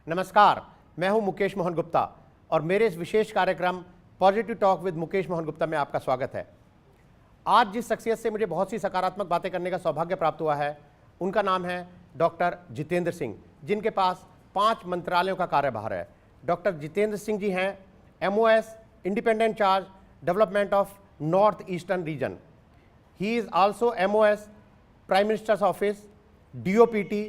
नमस्कार, मैं हूं मुकेश मोहन गुप्ता और मेरे इस विशेष कार्यक्रम positive talk with Mukesh Mohan Gupta में आपका स्वागत है। आज जिस शख्सियत से मुझे बहुत सी सकारात्मक बातें करने का सौभाग्य प्राप्त हुआ है, उनका नाम है डॉक्टर जितेंद्र सिंह, जिनके पास 5 मंत्रालयों का कार्यभार है। डॉक्टर जितेंद्र सिंह जी हैं MOS independent charge development of north eastern region. He is also MOS prime minister's office, DOPT,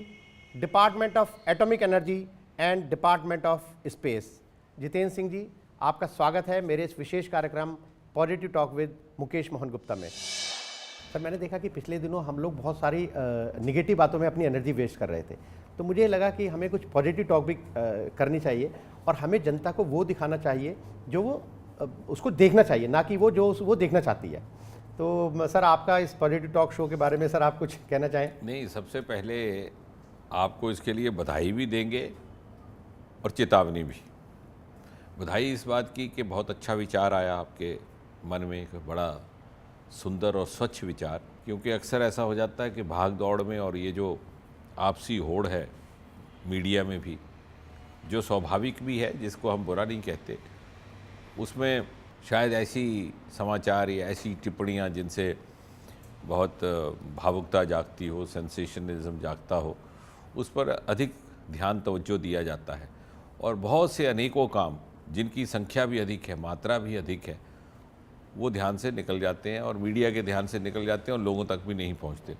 department of atomic energy and department of space. Jitendra Singh ji, आपका स्वागत है मेरे इस विशेष कार्यक्रम positive talk with Mukesh Mohan Gupta में। सर, मैंने देखा कि पिछले दिनों हम लोग बहुत सारी निगेटिव बातों में अपनी एनर्जी वेस्ट कर रहे थे, तो मुझे लगा कि हमें कुछ पॉजिटिव टॉक भी करनी चाहिए और हमें जनता को वो दिखाना चाहिए जो वो उसको देखना चाहिए, ना कि वो जो वो देखना चाहती है। तो सर, आपका इस पॉजिटिव टॉक शो के बारे में सर आप कुछ कहना चाहें? नहीं, सबसे पहले आपको इसके लिए बधाई भी देंगे और चेतावनी भी। बधाई इस बात की कि बहुत अच्छा विचार आया आपके मन में, एक बड़ा सुंदर और स्वच्छ विचार, क्योंकि अक्सर ऐसा हो जाता है कि भाग दौड़ में और ये जो आपसी होड़ है मीडिया में भी, जो स्वाभाविक भी है, जिसको हम बुरा नहीं कहते, उसमें शायद ऐसी समाचार या ऐसी टिप्पणियां जिनसे बहुत भावुकता जागती हो, सेंसेशनलिज्म जागता हो, उस पर अधिक ध्यान तवज्जो दिया जाता है और बहुत से अनेकों काम जिनकी संख्या भी अधिक है, मात्रा भी अधिक है, वो ध्यान से निकल जाते हैं और मीडिया के ध्यान से निकल जाते हैं और लोगों तक भी नहीं पहुंचते।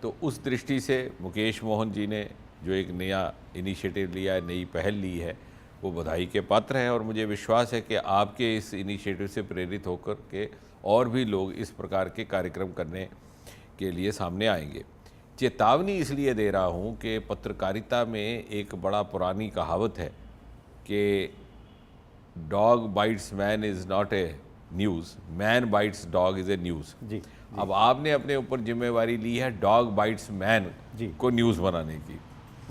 तो उस दृष्टि से मुकेश मोहन जी ने जो एक नया इनिशिएटिव लिया है, नई पहल ली है, वो बधाई के पात्र है और मुझे विश्वास है कि आपके इस इनिशिएटिव से प्रेरित होकर के और भी लोग इस प्रकार के कार्यक्रम करने के लिए सामने आएंगे। चेतावनी इसलिए दे रहा हूँ कि पत्रकारिता में एक बड़ा पुरानी कहावत है कि dog bites man is not a news, man bites dog is a news. जी। अब आपने अपने ऊपर जिम्मेवारी ली है डॉग बाइट्स मैन को न्यूज़ बनाने की।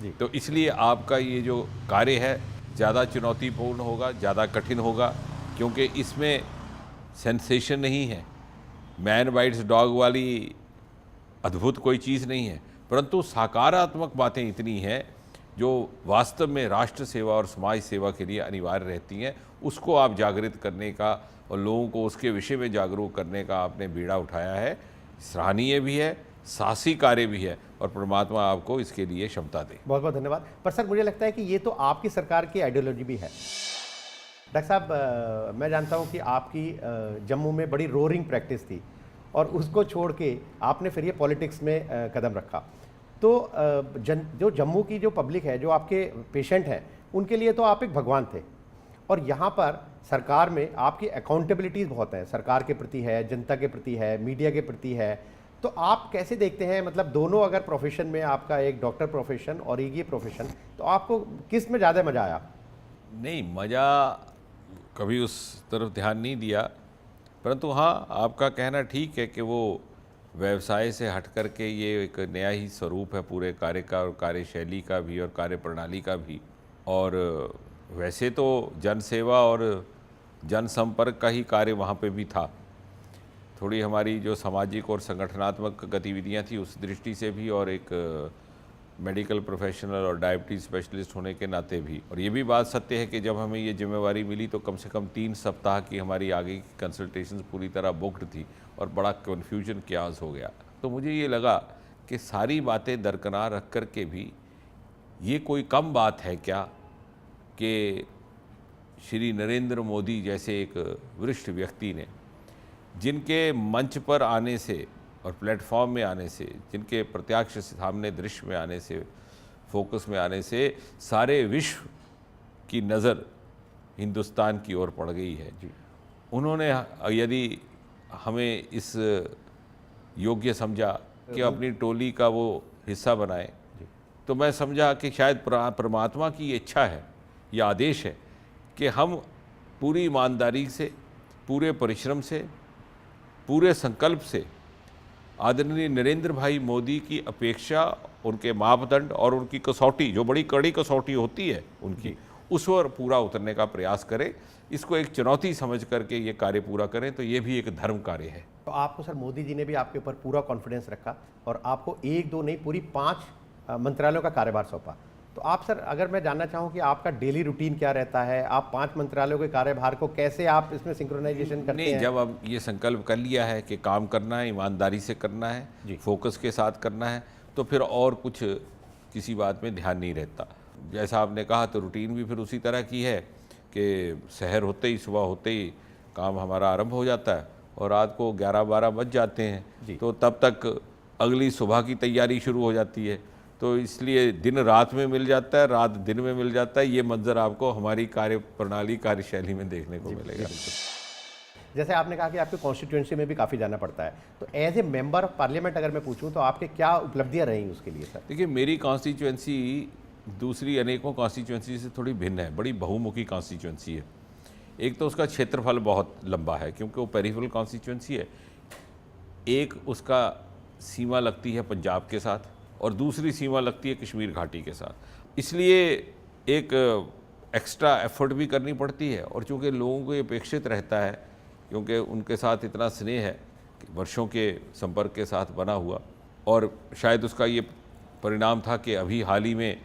जी। तो इसलिए आपका ये जो कार्य है ज़्यादा चुनौतीपूर्ण होगा, ज़्यादा कठिन होगा, क्योंकि इसमें सेंसेशन नहीं है, मैन बाइट्स डॉग वाली अद्भुत कोई चीज़ नहीं है, परंतु सकारात्मक बातें इतनी हैं जो वास्तव में राष्ट्र सेवा और समाज सेवा के लिए अनिवार्य रहती हैं। उसको आप जागृत करने का और लोगों को उसके विषय में जागरूक करने का आपने बीड़ा उठाया है, सराहनीय भी है, साहसी कार्य भी है और परमात्मा आपको इसके लिए क्षमता दे। बहुत बहुत धन्यवाद। पर सर, मुझे लगता है कि ये तो आपकी सरकार की आइडियोलॉजी भी है। डॉक्टर साहब, मैं जानता हूँ कि आपकी जम्मू में बड़ी रोरिंग प्रैक्टिस थी और उसको छोड़ के आपने फिर ये पॉलिटिक्स में कदम रखा। तो जो जम्मू की जो पब्लिक है, जो आपके पेशेंट हैं, उनके लिए तो आप एक भगवान थे और यहाँ पर सरकार में आपकी अकाउंटेबिलिटीज़ बहुत है, सरकार के प्रति है, जनता के प्रति है, मीडिया के प्रति है। तो आप कैसे देखते हैं, मतलब दोनों अगर प्रोफेशन में, आपका एक डॉक्टर प्रोफेशन और एक ये प्रोफेशन, तो आपको किस में ज़्यादा मज़ा आया? नहीं, मज़ा कभी उस तरफ ध्यान नहीं दिया, परंतु हाँ, आपका कहना ठीक है कि वो व्यवसाय से हट कर के ये एक नया ही स्वरूप है पूरे कार्य का और कार्यशैली का भी और कार्यप्रणाली का भी। और वैसे तो जनसेवा और जनसंपर्क का ही कार्य वहाँ पे भी था। थोड़ी हमारी जो सामाजिक और संगठनात्मक गतिविधियाँ थी उस दृष्टि से भी, और एक मेडिकल प्रोफेशनल और डायबिटीज़ स्पेशलिस्ट होने के नाते भी। और ये भी बात सत्य है कि जब हमें ये जिम्मेवारी मिली तो कम से कम 3 सप्ताह की हमारी आगे की कंसल्टेशंस पूरी तरह बुक्ड थी और बड़ा कन्फ्यूजन क्यास हो गया। तो मुझे ये लगा कि सारी बातें दरकिनार रख कर के भी ये कोई कम बात है क्या कि श्री नरेंद्र मोदी जैसे एक वरिष्ठ व्यक्ति ने, जिनके मंच पर आने से और प्लेटफॉर्म में आने से, जिनके प्रत्यक्ष सामने दृश्य में आने से, फोकस में आने से सारे विश्व की नज़र हिंदुस्तान की ओर पड़ गई है। जी, उन्होंने यदि हमें इस योग्य समझा कि अपनी टोली का वो हिस्सा बनाए, तो मैं समझा कि शायद परमात्मा की इच्छा है या आदेश है कि हम पूरी ईमानदारी से, पूरे परिश्रम से, पूरे संकल्प से आदरणीय नरेंद्र भाई मोदी की अपेक्षा, उनके मापदंड और उनकी कसौटी, जो बड़ी कड़ी कसौटी होती है उनकी, उस पर पूरा उतरने का प्रयास करें। इसको एक चुनौती समझ करके ये कार्य पूरा करें, तो ये भी एक धर्म कार्य है। तो आपको सर मोदी जी ने भी आपके ऊपर पूरा कॉन्फिडेंस रखा और आपको 1-2 नहीं, पूरी 5 मंत्रालयों का कार्यभार सौंपा। तो आप सर, अगर मैं जानना चाहूँ कि आपका डेली रूटीन क्या रहता है, आप 5 मंत्रालयों के कार्यभार को कैसे आप इसमें सिंक्रोनाइजेशन करते नहीं, हैं? जब अब ये संकल्प कर लिया है कि काम करना है, ईमानदारी से करना है, जी। फोकस के साथ करना है, तो फिर और कुछ किसी बात में ध्यान नहीं रहता। जैसा आपने कहा, तो रूटीन भी फिर उसी तरह की है कि शहर होते ही, सुबह होते ही काम हमारा आरंभ हो जाता है और रात को 11-12 बज जाते जी। हैं, तो तब तक अगली सुबह की तैयारी शुरू हो जाती है। तो इसलिए दिन रात में मिल जाता है, रात दिन में मिल जाता है। ये मंजर आपको हमारी कार्य प्रणाली, कार्यशैली में देखने को मिलेगा। जैसे आपने कहा कि आपके कॉन्स्टिट्यूएंसी में भी काफ़ी जाना पड़ता है, तो as a member of parliament अगर मैं पूछूं तो आपके क्या उपलब्धियां रही उसके लिए सर? देखिए, मेरी कॉन्स्टिट्यूएंसी दूसरी अनेकों कॉन्स्टिट्यूएंसी से थोड़ी भिन्न है, बड़ी बहुमुखी कॉन्स्टिट्यूएंसी है। एक तो उसका क्षेत्रफल बहुत लंबा है क्योंकि वो पेरिफेरल कॉन्स्टिट्यूएंसी है। एक उसका सीमा लगती है पंजाब के साथ और दूसरी सीमा लगती है कश्मीर घाटी के साथ। इसलिए एक एक्स्ट्रा एफर्ट भी करनी पड़ती है और चूँकि लोगों को ये अपेक्षित रहता है, क्योंकि उनके साथ इतना स्नेह है वर्षों के संपर्क के साथ बना हुआ, और शायद उसका ये परिणाम था कि अभी हाल ही में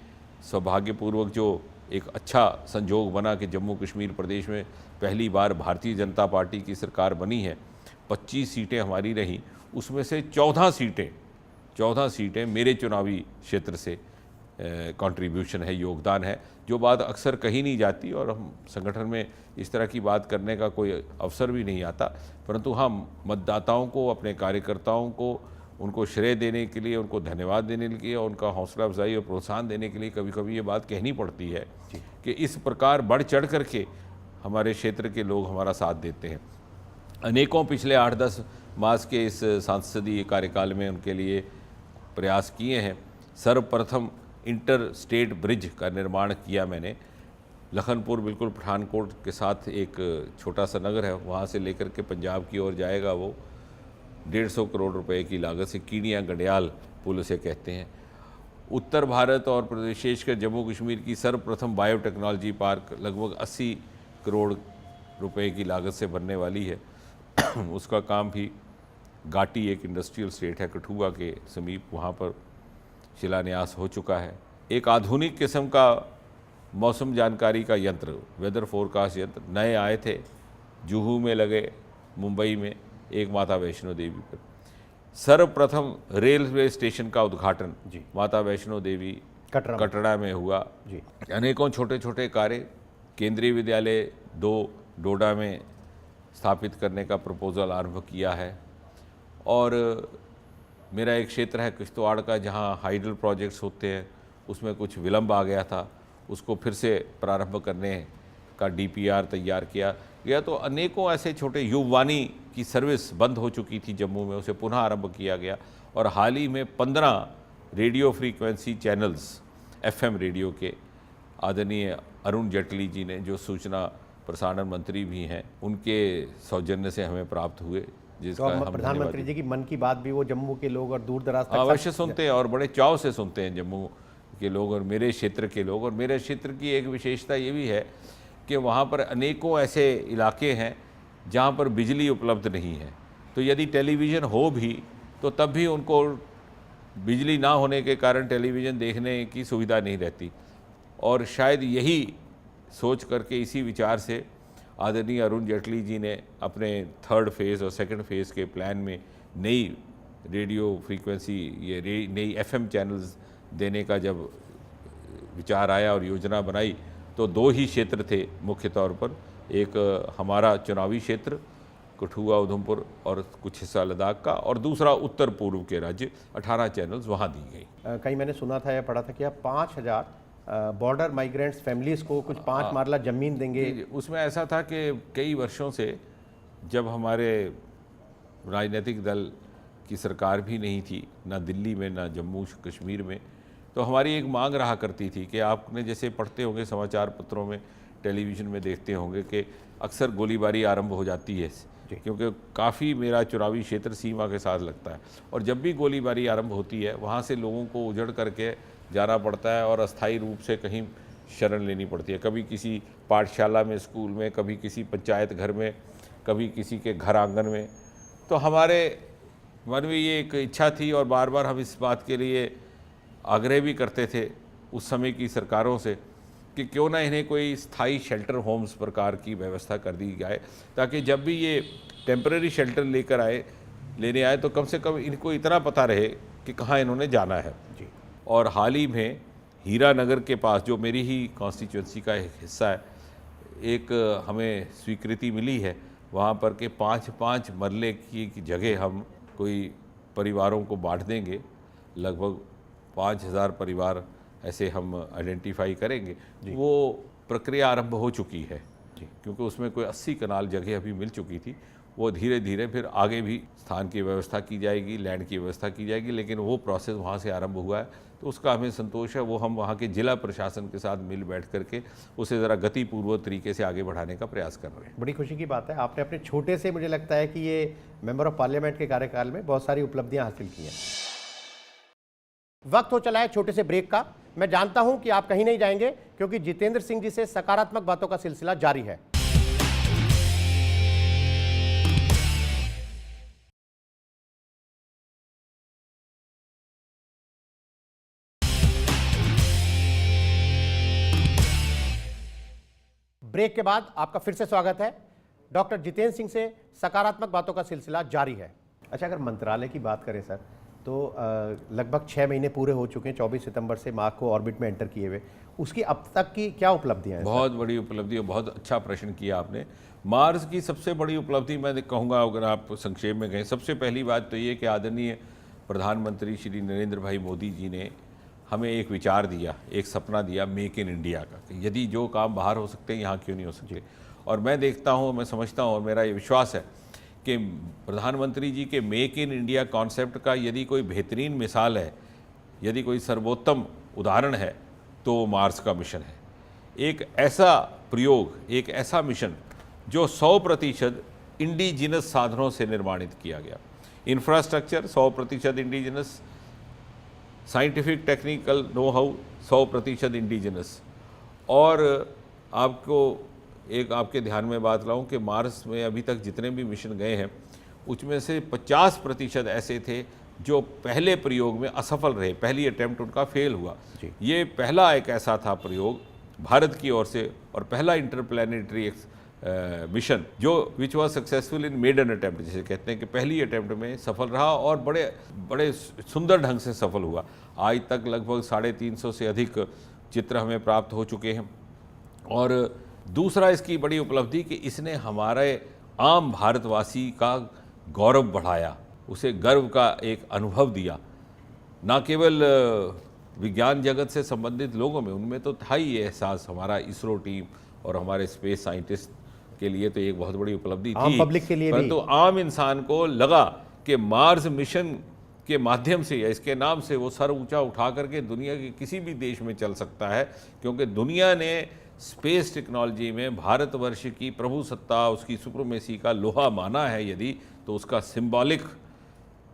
सौभाग्यपूर्वक जो एक अच्छा संजोग बना कि जम्मू कश्मीर प्रदेश में पहली बार भारतीय जनता पार्टी की सरकार बनी है। 25 सीटें हमारी रहीं, उसमें से 14 सीटें मेरे चुनावी क्षेत्र से कंट्रीब्यूशन है, योगदान है, जो बात अक्सर कही नहीं जाती और हम संगठन में इस तरह की बात करने का कोई अवसर भी नहीं आता। परंतु हम मतदाताओं को, अपने कार्यकर्ताओं को, उनको श्रेय देने के लिए, उनको धन्यवाद देने के लिए और उनका हौसला अफजाई और प्रोत्साहन देने के लिए कभी कभी ये बात कहनी पड़ती है कि इस प्रकार बढ़ चढ़ करके हमारे क्षेत्र के लोग हमारा साथ देते हैं। अनेकों पिछले 8-10 मास के इस सांसदीय कार्यकाल में उनके लिए प्रयास किए हैं। सर्वप्रथम इंटर स्टेट ब्रिज का निर्माण किया मैंने। लखनपुर बिल्कुल पठानकोट के साथ एक छोटा सा नगर है, वहाँ से लेकर के पंजाब की ओर जाएगा वो 150 करोड़ रुपए की लागत से, कीड़ियाँ गडियाल पुल उसे कहते हैं। उत्तर भारत और विशेषकर जम्मू कश्मीर की सर्वप्रथम बायोटेक्नोलॉजी पार्क लगभग 80 करोड़ रुपए की लागत से बनने वाली है। उसका काम भी घाटी एक इंडस्ट्रियल स्टेट है कठुआ के समीप, वहाँ पर शिलान्यास हो चुका है। एक आधुनिक किस्म का मौसम जानकारी का यंत्र, वेदर फोरकास्ट यंत्र नए आए थे, जुहू में लगे, मुंबई में एक माता वैष्णो देवी पर। सर्वप्रथम रेलवे स्टेशन का उद्घाटन माता वैष्णो देवी कटरा में हुआ जी। अनेकों छोटे छोटे कार्य, केंद्रीय विद्यालय 2 डोडा में स्थापित करने का प्रपोजल आरंभ किया है। और मेरा एक क्षेत्र है किश्तवाड़ का, जहां हाइडल प्रोजेक्ट्स होते हैं, उसमें कुछ विलंब आ गया था, उसको फिर से प्रारंभ करने का डीपीआर तैयार किया गया। तो अनेकों ऐसे छोटे, युववाणी की सर्विस बंद हो चुकी थी जम्मू में, उसे पुनः आरंभ किया गया। और हाल ही में 15 radio frequency channels FM radio के आदरणीय अरुण जेटली जी ने, जो सूचना प्रसारण मंत्री भी हैं, उनके सौजन्य से हमें प्राप्त हुए, जिसका हम प्रधानमंत्री जी की मन की बात भी वो जम्मू के लोग और दूर दराज तक अवश्य सुनते हैं और बड़े चाव से सुनते हैं जम्मू के लोग और मेरे क्षेत्र के लोग। और मेरे क्षेत्र की एक विशेषता ये भी है कि वहाँ पर अनेकों ऐसे इलाके हैं जहाँ पर बिजली उपलब्ध नहीं है, तो यदि टेलीविज़न हो भी तो तब भी उनको बिजली ना होने के कारण टेलीविज़न देखने की सुविधा नहीं रहती। और शायद यही सोच करके, इसी विचार से आदरणीय अरुण जेटली जी ने अपने 3rd फेज़ और 2nd फेज़ के प्लान में नई रेडियो फ्रीक्वेंसी, ये नई FM चैनल्स देने का जब विचार आया और योजना बनाई, तो 2 ही क्षेत्र थे मुख्य तौर पर। एक हमारा चुनावी क्षेत्र कठुआ, उधमपुर और कुछ हिस्सा लद्दाख का, और दूसरा उत्तर पूर्व के राज्य, 18 चैनल्स वहाँ दी गई। कहीं मैंने सुना था या पढ़ा था कि आप 5000 बॉर्डर माइग्रेंट्स फैमिलीज़ को कुछ 5 मारला ज़मीन देंगे। उसमें ऐसा था कि कई वर्षों से जब हमारे राजनीतिक दल की सरकार भी नहीं थी, ना दिल्ली में ना जम्मू कश्मीर में, तो हमारी एक मांग रहा करती थी कि आपने जैसे पढ़ते होंगे समाचार पत्रों में, टेलीविज़न में देखते होंगे कि अक्सर गोलीबारी आरंभ हो जाती है, क्योंकि काफ़ी मेरा चुनावी क्षेत्र सीमा के साथ लगता है। और जब भी गोलीबारी आरंभ होती है, वहाँ से लोगों को उजड़ करके जाना पड़ता है और अस्थायी रूप से कहीं शरण लेनी पड़ती है, कभी किसी पाठशाला में, स्कूल में, कभी किसी पंचायत घर में, कभी किसी के घर आंगन में। तो हमारे मन में ये एक इच्छा थी और बार बार हम इस बात के लिए आग्रह भी करते थे उस समय की सरकारों से कि क्यों ना इन्हें कोई स्थायी शेल्टर होम्स प्रकार की व्यवस्था कर दी जाए, ताकि जब भी ये टेम्पररी शेल्टर लेने आए तो कम से कम इनको इतना पता रहे कि कहाँ इन्होंने जाना है। जी। और हाल ही में हीरानगर के पास, जो मेरी ही कॉन्स्टिट्यूंसी का एक हिस्सा है, एक हमें स्वीकृति मिली है वहाँ पर के 5-5 मरले की जगह हम कोई परिवारों को बांट देंगे। लगभग 5,000 परिवार ऐसे हम आइडेंटिफाई करेंगे। वो प्रक्रिया आरंभ हो चुकी है, क्योंकि उसमें कोई 80 कनाल जगह अभी मिल चुकी थी। वो धीरे धीरे फिर आगे भी स्थान की व्यवस्था की जाएगी, लैंड की व्यवस्था की जाएगी, लेकिन वो प्रोसेस वहाँ से आरंभ हुआ है तो उसका हमें संतोष है। वो हम वहाँ के जिला प्रशासन के साथ मिल बैठ करके उसे ज़रा गतिपूर्वक तरीके से आगे बढ़ाने का प्रयास कर रहे हैं। बड़ी खुशी की बात है, आपने अपने छोटे से, मुझे लगता है कि ये मेंबर ऑफ पार्लियामेंट के कार्यकाल में बहुत सारी उपलब्धियां हासिल की हैं। वक्त हो चला है छोटे से ब्रेक का। मैं जानता हूं कि आप कहीं नहीं जाएंगे, क्योंकि जितेंद्र सिंह जी से सकारात्मक बातों का सिलसिला जारी है। ब्रेक के बाद आपका फिर से स्वागत है। डॉक्टर जितेंद्र सिंह से सकारात्मक बातों का सिलसिला जारी है। अच्छा, अगर मंत्रालय की बात करें सर, तो लगभग 6 महीने पूरे हो चुके हैं 24 सितंबर से मार्स को ऑर्बिट में एंटर किए हुए। उसकी अब तक की क्या उपलब्धियां हैं? बहुत बड़ी उपलब्धि है, बहुत अच्छा प्रश्न किया आपने। मार्स की सबसे बड़ी उपलब्धि मैं कहूँगा, अगर आप संक्षेप में कहें, सबसे पहली बात तो ये कि आदरणीय प्रधानमंत्री श्री नरेंद्र भाई मोदी जी ने हमें एक विचार दिया, एक सपना दिया मेक इन इंडिया का, कि यदि जो काम बाहर हो सकते हैं यहाँ क्यों नहीं हो सकते। और मैं देखता हूँ, मैं समझता हूँ और मेरा ये विश्वास है कि प्रधानमंत्री जी के मेक इन इंडिया कॉन्सेप्ट का यदि कोई बेहतरीन मिसाल है, यदि कोई सर्वोत्तम उदाहरण है, तो वो मार्स का मिशन है। एक ऐसा प्रयोग, एक ऐसा मिशन जो 100% इंडिजिनस साधनों से निर्माणित किया गया। Infrastructure 100% indigenous, scientific technical know how 100% indigenous. और आपको एक आपके ध्यान में बात लाऊं कि मार्स में अभी तक जितने भी मिशन गए हैं उसमें से 50% ऐसे थे जो पहले प्रयोग में असफल रहे, पहली अटेम्प्ट उनका फेल हुआ। ये पहला एक ऐसा था प्रयोग भारत की ओर से, और पहला इंटरप्लैनेटरी मिशन जो which was successful in maiden attempt, जिसे कहते हैं कि पहली अटेम्प्ट में सफल रहा और बड़े सुंदर ढंग से सफल हुआ। आज तक लगभग 350 से अधिक चित्र हमें प्राप्त हो चुके हैं। और दूसरा इसकी बड़ी उपलब्धि कि इसने हमारे आम भारतवासी का गौरव बढ़ाया, उसे गर्व का एक अनुभव दिया। ना केवल विज्ञान जगत से संबंधित लोगों में, उनमें तो था ही ये एहसास, हमारा इसरो टीम और हमारे स्पेस साइंटिस्ट के लिए तो एक बहुत बड़ी उपलब्धि थी, आम पब्लिक के लिए भी। परंतु आम इंसान को लगा कि मार्स मिशन के माध्यम से या इसके नाम से वो सर ऊंचा उठा करके दुनिया के किसी भी देश में चल सकता है, क्योंकि दुनिया ने स्पेस टेक्नोलॉजी में भारतवर्ष की प्रभुसत्ता, उसकी सुप्रीमेसी का लोहा माना है यदि, तो उसका सिंबॉलिक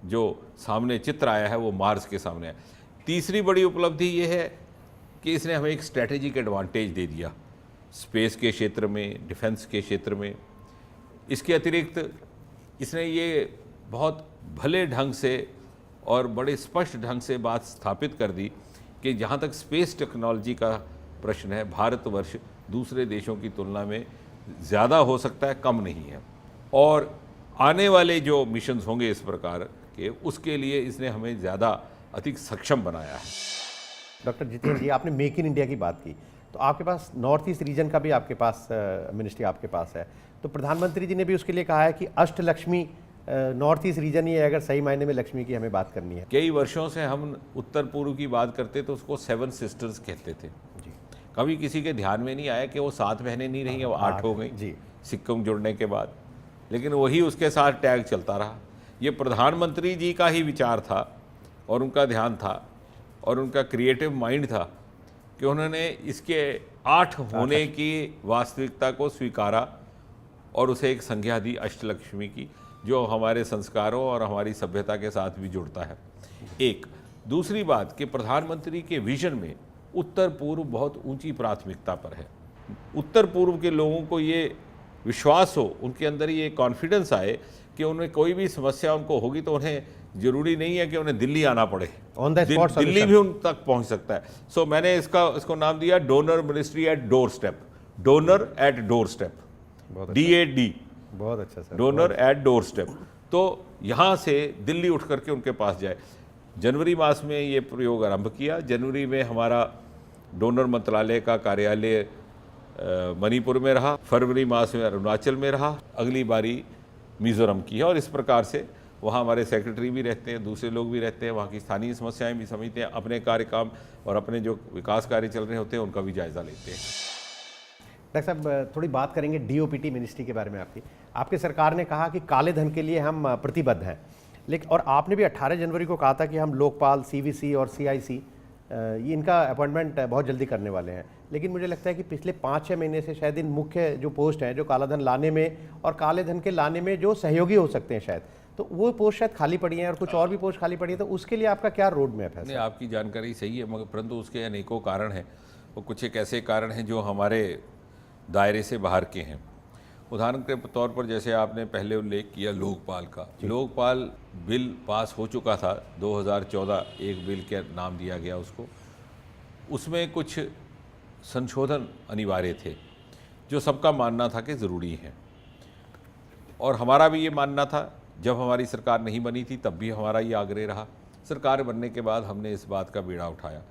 जो सामने चित्र आया है वो मार्स के सामने है। तीसरी बड़ी उपलब्धि ये है कि इसने हमें एक स्ट्रैटेजिक एडवांटेज दे दिया स्पेस के क्षेत्र में, डिफेंस के क्षेत्र में। इसके अतिरिक्त इसने ये बहुत भले ढंग से और बड़े स्पष्ट ढंग से बात स्थापित कर दी कि जहाँ तक स्पेस टेक्नोलॉजी का प्रश्न है, भारतवर्ष दूसरे देशों की तुलना में ज़्यादा हो सकता है, कम नहीं है। और आने वाले जो मिशंस होंगे इस प्रकार के, उसके लिए इसने हमें ज़्यादा अधिक सक्षम बनाया है। डॉक्टर जितेंद्र जी, आपने मेक इन इंडिया की बात की, तो आपके पास नॉर्थ ईस्ट रीजन का भी आपके पास मिनिस्ट्री आपके पास है, तो प्रधानमंत्री जी ने भी उसके लिए कहा है कि अष्टलक्ष्मी नॉर्थ ईस्ट रीजन ही है, अगर सही मायने में लक्ष्मी की हमें बात करनी है। कई वर्षों से हम उत्तर पूर्व की बात करते तो उसको 7 सिस्टर्स कहते थे जी। कभी किसी के ध्यान में नहीं आया कि वो 7 बहनें नहीं रही, वो 8 हो गई जी, सिक्किम जुड़ने के बाद, लेकिन वही उसके साथ टैग चलता रहा। ये प्रधानमंत्री जी का ही विचार था और उनका ध्यान था और उनका क्रिएटिव माइंड था कि उन्होंने इसके 8 होने की वास्तविकता को स्वीकारा और उसे एक संज्ञा दी अष्टलक्ष्मी की, जो हमारे संस्कारों और हमारी सभ्यता के साथ भी जुड़ता है। एक दूसरी बात कि प्रधानमंत्री के विजन में उत्तर पूर्व बहुत ऊंची प्राथमिकता पर है। उत्तर पूर्व के लोगों को ये विश्वास हो, उनके अंदर ये कॉन्फिडेंस आए कि उन्हें कोई भी समस्या उनको होगी तो उन्हें जरूरी नहीं है कि उन्हें दिल्ली आना पड़े, ऑन द स्पॉट दिल्ली भी उन तक पहुंच सकता है। सो मैंने इसको नाम दिया donor ministry at doorstep, donor at doorstep, DAD, बहुत अच्छा sir, donor at doorstep. तो यहाँ से दिल्ली उठ करके उनके पास जाए। जनवरी मास में ये प्रयोग आरंभ किया। जनवरी में हमारा डोनर मंत्रालय का कार्यालय मणिपुर में रहा, फरवरी मास में अरुणाचल में रहा, अगली बारी मिजोरम की है। और इस प्रकार से वहाँ हमारे सेक्रेटरी भी रहते हैं, दूसरे लोग भी रहते हैं, वहाँ की स्थानीय समस्याएं भी समझते हैं, अपने कार्यकाम और अपने जो विकास कार्य चल रहे होते हैं उनका भी जायजा लेते हैं। डॉक्टर साहब थोड़ी बात करेंगे DOPT मिनिस्ट्री के बारे में। आपकी सरकार ने कहा कि काले धन के लिए हम प्रतिबद्ध हैं, लेकिन और आपने भी 18 जनवरी को कहा था कि हम लोकपाल, CVC और CIC ये इनका अपॉइंटमेंट बहुत जल्दी करने वाले हैं। लेकिन मुझे लगता है कि पिछले 5-6 महीने से शायद इन मुख्य जो पोस्ट हैं जो काला धन लाने में और काले धन के लाने में जो सहयोगी हो सकते हैं शायद, तो वो पोस्ट शायद खाली पड़ी हैं और कुछ और भी पोस्ट खाली पड़ी है। तो उसके लिए आपका क्या रोड मैप है? नहीं, आपकी जानकारी सही है, मगर परंतु उसके अनेकों कारण हैं। वो कुछ एक ऐसे कारण हैं जो हमारे दायरे से बाहर के हैं। उदाहरण के तौर पर जैसे आपने पहले उल्लेख किया लोकपाल का, लोकपाल बिल पास हो चुका था 2014, एक बिल के नाम दिया गया उसको। उसमें कुछ संशोधन अनिवार्य थे जो सबका मानना था कि ज़रूरी हैं, और हमारा भी ये मानना था। जब हमारी सरकार नहीं बनी थी तब भी हमारा ये आग्रह रहा। सरकार बनने के बाद हमने इस बात का बीड़ा उठाया,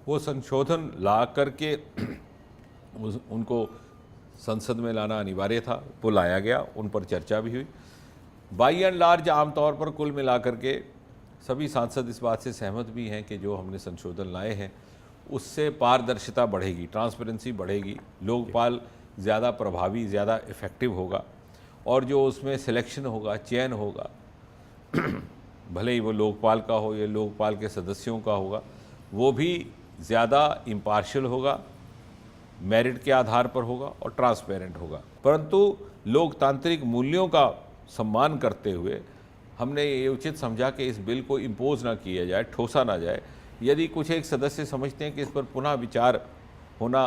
वो संशोधन ला करके उनको संसद में लाना अनिवार्य था, वो लाया गया, उन पर चर्चा भी हुई। बाई एंड लार्ज आमतौर पर कुल मिलाकर के सभी सांसद इस बात से सहमत भी हैं कि जो हमने संशोधन लाए हैं उससे पारदर्शिता बढ़ेगी, ट्रांसपेरेंसी बढ़ेगी, लोकपाल ज़्यादा प्रभावी, ज़्यादा इफ़ेक्टिव होगा, और जो उसमें सिलेक्शन होगा, चयन होगा, भले ही वो लोकपाल का हो या लोकपाल के सदस्यों का होगा, वो भी ज़्यादा इम्पार्शियल होगा, मेरिट के आधार पर होगा और ट्रांसपेरेंट होगा। परंतु लोकतांत्रिक मूल्यों का सम्मान करते हुए हमने ये उचित समझा कि इस बिल को इम्पोज ना किया जाए, ठोसा ना जाए। यदि कुछ एक सदस्य समझते हैं कि इस पर पुनः विचार होना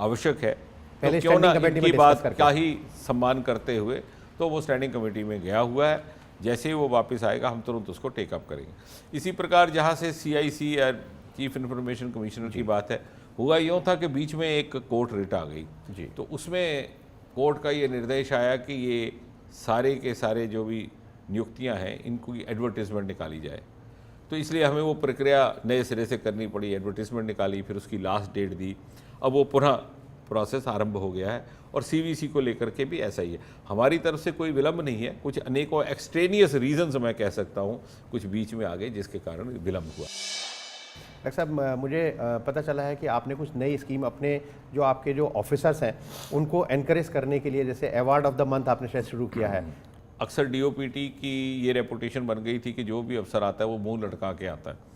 आवश्यक है तो क्यों ना इनकी बात का ही सम्मान करते हुए, तो वो स्टैंडिंग कमेटी में गया हुआ है। जैसे ही वो वापस आएगा हम तुरंत उसको टेकअप करेंगे। इसी प्रकार जहाँ से CIC या चीफ इंफॉर्मेशन कमिश्नर की बात है, हुआ यूँ था कि बीच में एक कोर्ट रिट आ गई जी, तो उसमें कोर्ट का ये निर्देश आया कि ये सारे के सारे जो भी नियुक्तियां हैं इनको एडवर्टीजमेंट निकाली जाए। तो इसलिए हमें वो प्रक्रिया नए सिरे से करनी पड़ी, एडवर्टीजमेंट निकाली, फिर उसकी लास्ट डेट दी। अब वो पुनः प्रोसेस आरंभ हो गया है, और CVC को लेकर के भी ऐसा ही है। हमारी तरफ से कोई विलंब नहीं है, कुछ अनेकों एक्सट्रेनियस रीजंस मैं कह सकता हूँ कुछ बीच में आ गए जिसके कारण विलंब हुआ। डॉक्टर साहब मुझे पता चला है कि आपने कुछ नई स्कीम अपने जो आपके जो ऑफिसर्स हैं उनको एनकरेज करने के लिए, जैसे अवार्ड ऑफ द मंथ आपने शायद शुरू किया है। अक्सर DOPT की ये रेपुटेशन बन गई थी कि जो भी अफसर आता है वो मुंह लटका के आता है।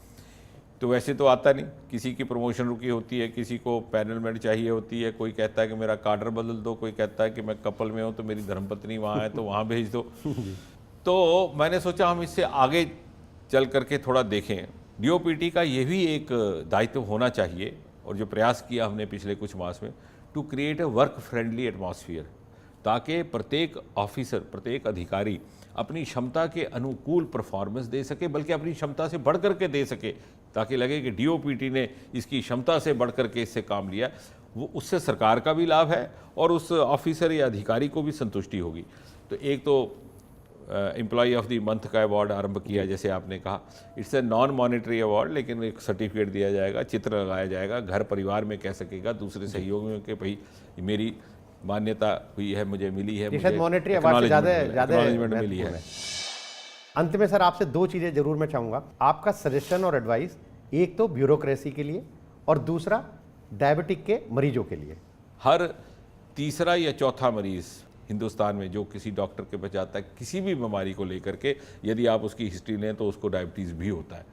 तो वैसे तो आता नहीं, किसी की प्रमोशन रुकी होती है, किसी को पैनलमेंट चाहिए होती है, कोई कहता है कि मेरा कार्डर बदल दो, कोई कहता है कि मैं कपल में हूँ तो मेरी धर्मपत्नी वहाँ है तो वहाँ भेज दो। तो मैंने सोचा हम इससे आगे चल करके थोड़ा देखें। DOPT का ये भी एक दायित्व होना चाहिए, और जो प्रयास किया हमने पिछले कुछ मास में, to create a work friendly atmosphere, ताकि प्रत्येक ऑफिसर, प्रत्येक अधिकारी अपनी क्षमता के अनुकूल परफॉर्मेंस दे सके, बल्कि अपनी क्षमता से बढ़ कर के दे सके, ताकि लगे कि DOPT ने इसकी क्षमता से बढ़ कर के इससे काम लिया। वो उससे सरकार का भी लाभ है और उस ऑफिसर या अधिकारी को भी संतुष्टि होगी। तो एक तो एम्प्लॉय ऑफ द मंथ का अवार्ड आरंभ किया, जैसे आपने कहा, it's a non monetary award, लेकिन एक सर्टिफिकेट दिया जाएगा, चित्र लगाया जाएगा, घर परिवार में कह सकेगा दूसरे सहयोगियों के भाई मेरी मान्यता हुई है, मुझे मिली है, मुझे मॉनेटरी अवार्ड से ज़्यादा एक्नॉलेजमेंट मिली है। अंत में सर आपसे दो चीज़ें जरूर मैं चाहूँगा, आपका सजेशन और एडवाइस, एक तो ब्यूरोक्रेसी के लिए और दूसरा डायबिटिक के मरीजों के लिए। हर तीसरा या चौथा मरीज़ हिंदुस्तान में जो किसी डॉक्टर के पास जाता है किसी भी बीमारी को लेकर के, यदि आप उसकी हिस्ट्री लें तो उसको डायबिटीज़ भी होता है।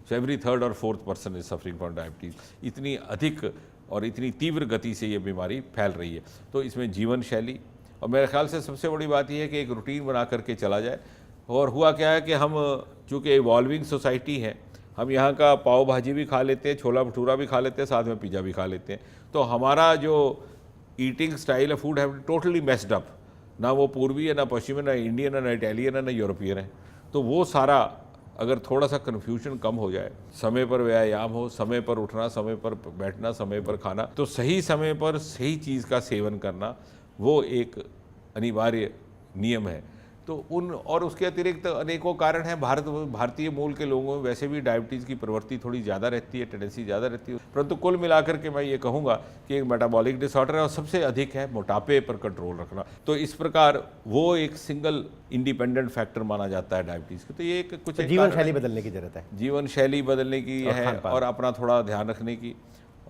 सो एवरी थर्ड और fourth person is suffering from diabetes. इतनी अधिक और इतनी तीव्र गति से ये बीमारी फैल रही है। तो इसमें जीवन शैली, और मेरे ख्याल से सबसे बड़ी बात यह है कि एक रूटीन बना करके चला जाए। और हुआ क्या है कि हम चूँकि इवॉल्विंग सोसाइटी हैं, हम यहाँ का पाव भाजी भी खा लेते हैं, छोला भटूरा भी खा लेते हैं, साथ में पिज़्ज़ा भी खा लेते हैं। तो हमारा जो ईटिंग स्टाइल ऑफ फूड है टोटली मेस्ड अप। ना वो पूर्वी है, ना पश्चिमी, ना इंडियन है, ना इटालियन है, ना यूरोपियन है। तो वो सारा अगर थोड़ा सा कन्फ्यूजन कम हो जाए, समय पर व्यायाम हो, समय पर उठना, समय पर बैठना, समय पर खाना, तो सही समय पर सही चीज़ का सेवन करना वो एक अनिवार्य नियम है। तो उन और उसके अतिरिक्त अनेकों कारण हैं। भारतीय मूल के लोगों में वैसे भी डायबिटीज़ की प्रवृत्ति थोड़ी ज़्यादा रहती है, टेंडेंसी ज़्यादा रहती है, परंतु कुल मिलाकर के मैं ये कहूँगा कि एक मेटाबॉलिक डिसऑर्डर है और सबसे अधिक है मोटापे पर कंट्रोल रखना। तो इस प्रकार वो एक सिंगल इंडिपेंडेंट फैक्टर माना जाता है डायबिटीज़ का। तो ये एक कुछ जीवन शैली बदलने की जरूरत है, जीवन शैली बदलने की है और अपना थोड़ा ध्यान रखने की।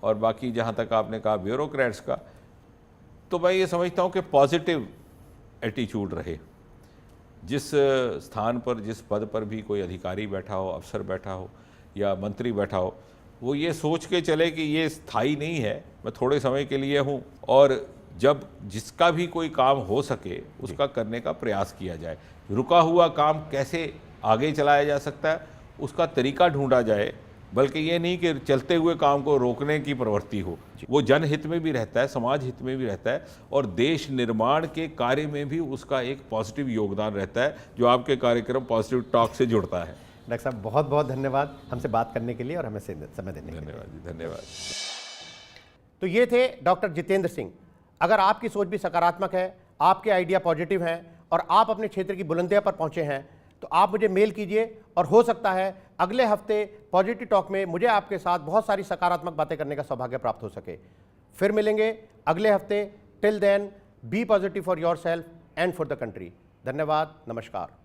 और बाकी जहाँ तक आपने कहा ब्यूरोक्रेट्स का, तो मैं ये समझता हूँ कि पॉजिटिव एटीट्यूड रहे। जिस स्थान पर, जिस पद पर भी कोई अधिकारी बैठा हो, अफसर बैठा हो या मंत्री बैठा हो, वो ये सोच के चले कि ये स्थायी नहीं है, मैं थोड़े समय के लिए हूँ, और जब जिसका भी कोई काम हो सके उसका करने का प्रयास किया जाए। रुका हुआ काम कैसे आगे चलाया जा सकता है उसका तरीका ढूंढा जाए, बल्कि ये नहीं कि चलते हुए काम को रोकने की प्रवृत्ति हो। वो जनहित में भी रहता है, समाज हित में भी रहता है, और देश निर्माण के कार्य में भी उसका एक पॉजिटिव योगदान रहता है, जो आपके कार्यक्रम पॉजिटिव टॉक से जुड़ता है। डॉक्टर साहब बहुत बहुत धन्यवाद हमसे बात करने के लिए और हमें समय देने के लिए। धन्यवाद जी, धन्यवाद। तो ये थे डॉक्टर जितेंद्र सिंह। अगर आपकी सोच भी सकारात्मक है, आपके आइडिया पॉजिटिव हैं और आप अपने क्षेत्र की बुलंदियों पर पहुंचे हैं, तो आप मुझे मेल कीजिए और हो सकता है अगले हफ्ते पॉजिटिव टॉक में मुझे आपके साथ बहुत सारी सकारात्मक बातें करने का सौभाग्य प्राप्त हो सके। फिर मिलेंगे अगले हफ्ते। Till then be positive for yourself and for the country. धन्यवाद, नमस्कार।